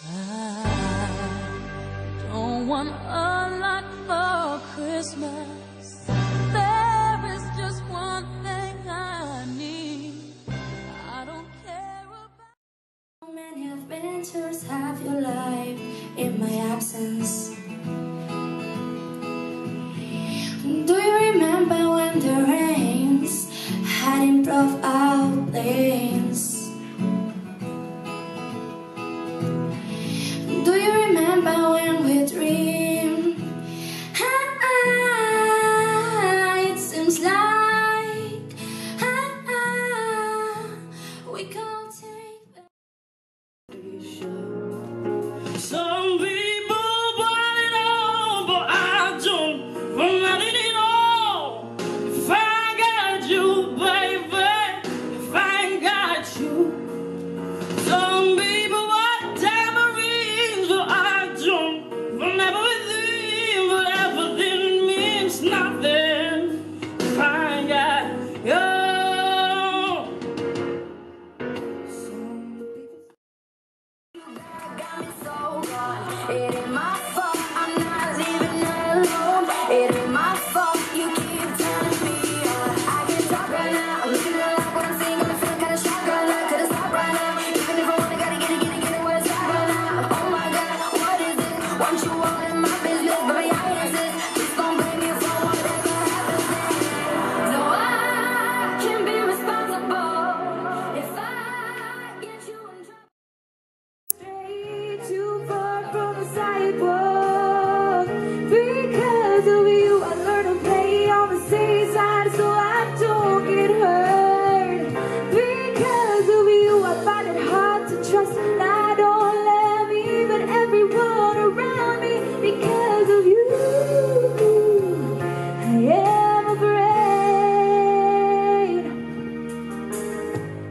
I don't want a lot for Christmas. There is just one thing I need. I don't care about How many adventures have you lived in my absence? Do you remember when the rains had improved our planes? Do you remember when we dreamed? It seems like we can't take that. Some people want it all, but I don't want it all. If I got you, baby, if I ain't got you. Some people want tambourines, but I don't want everything, but everything means nothing if I ain't got you. It ain't my fault, I'm not living alone. It ain't my fault, you keep telling me I can't talk right now. I'm looking at like what I'm seeing, I'm feeling kinda shocked right now. Couldn't stop right now, even if I wanna, gotta get it where it's at right now. Oh my God, what is it? Want you all in my business, baby, I insist. Please don't blame me for whatever happens next. No, I can't be responsible if I get you in trouble. Straight too far from the sidewalk. Because of you, I learned to play on the safe side so I don't get hurt. Because of you, I find it hard to trust, and I don't love even everyone around me. Because of you, I am afraid.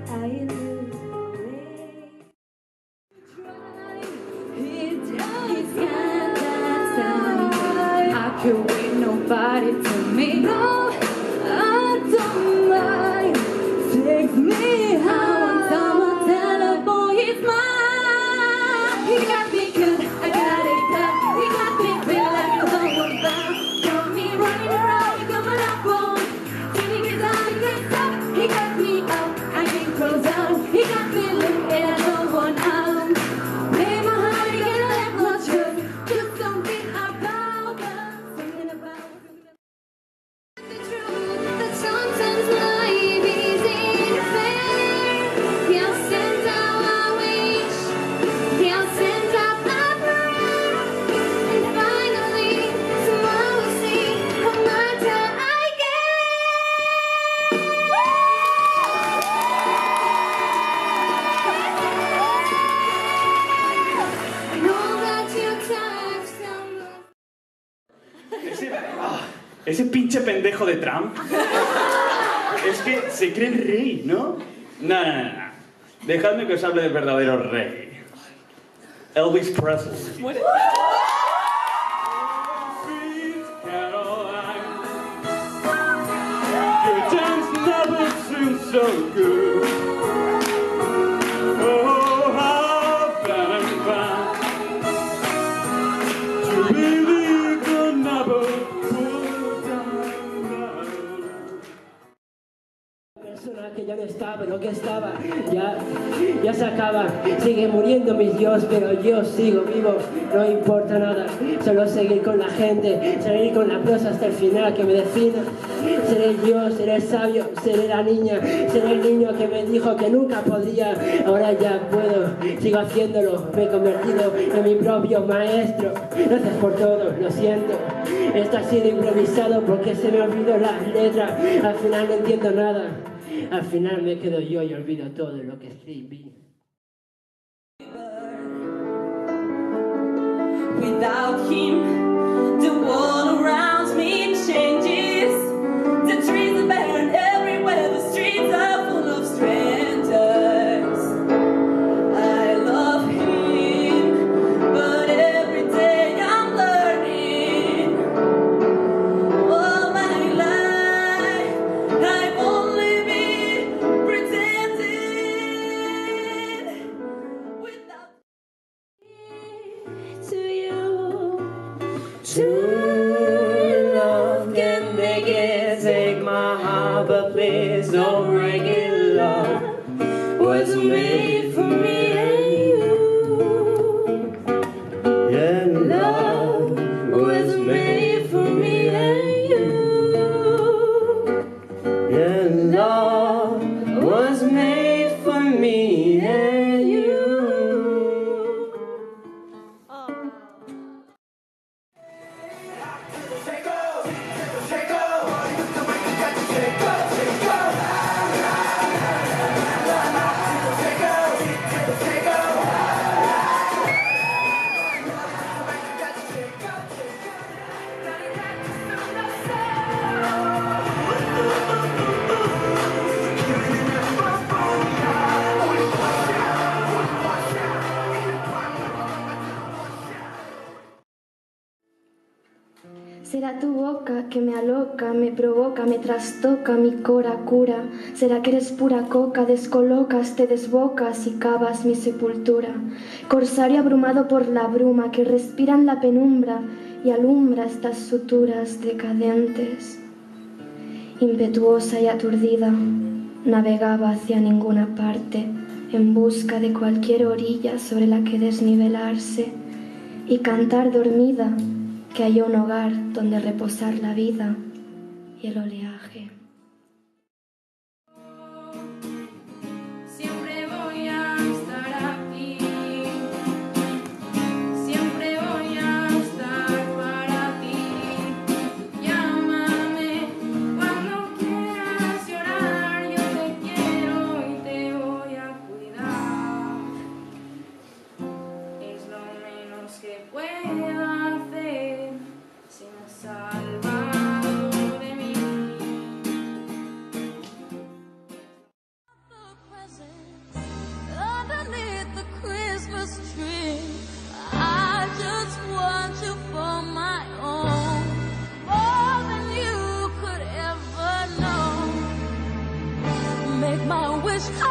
I am afraid. I can't wait nobody to me. No, I don't mind. Takes me out on the telephone. He's mine. He got me good, I got it bad. He got me feel like I'm going back. Got me running around, coming up on. Feeling his eyes, can't stop. He got me out, I can't close down. He got me looking at no one out. Play my heart again, let my truth. Do something about us. Something about the truth that sometimes life isn't fair. He'll send out my wish. He'll send out my prayer. And finally, tomorrow we'll see how much I get. Know that you touch someone. Ese pinche pendejo de Trump es que se cree el rey, ¿no? No. Dejadme que os hable del verdadero rey. Elvis Presley. what Sweet Caroline, your dance never seems so good. Oh, how bad and bad to really could never put down Persona que ya no estaba, lo que estaba, ya se acaba. Sigue muriendo mis Dios, pero yo sigo vivo, no importa nada. Solo seguir con la gente, seguir con la prosa hasta el final que me defina. Seré yo, seré el sabio, seré la niña, seré el niño que me dijo que nunca podría. Ahora ya puedo, sigo haciéndolo, me he convertido en mi propio maestro. Gracias por todo, lo siento. Esto ha sido improvisado porque se me olvidó las letras. Al final no entiendo nada. Al final me quedo yo y olvido todo lo que escribí. Without him, the world around me changes. The trees are barren everywhere, the streets are full of strangers. I love him, but every day I'm learning. All my life, I've only been pretending. Without heart, but please don't break it. Love was made for me and you. Yeah, love was made for me and you. Yeah, love was made for me and you. Será tu boca que me aloca, me provoca, me trastoca, mi cora cura. Será que eres pura coca, descolocas, te desbocas y cavas mi sepultura. Corsario abrumado por la bruma que respira en la penumbra y alumbra estas suturas decadentes. Impetuosa y aturdida, navegaba hacia ninguna parte, en busca de cualquier orilla sobre la que desnivelarse y cantar dormida, que haya un hogar donde reposar la vida y el oleaje. Siempre voy a estar aquí, siempre voy a estar para ti. Llámame cuando quieras llorar, yo te quiero y te voy a cuidar. Es lo menos que pueda hacer. Si me has salvado de mí. Underneath the Christmas tree, I just want you for my own, more than you could ever know. Make my wish come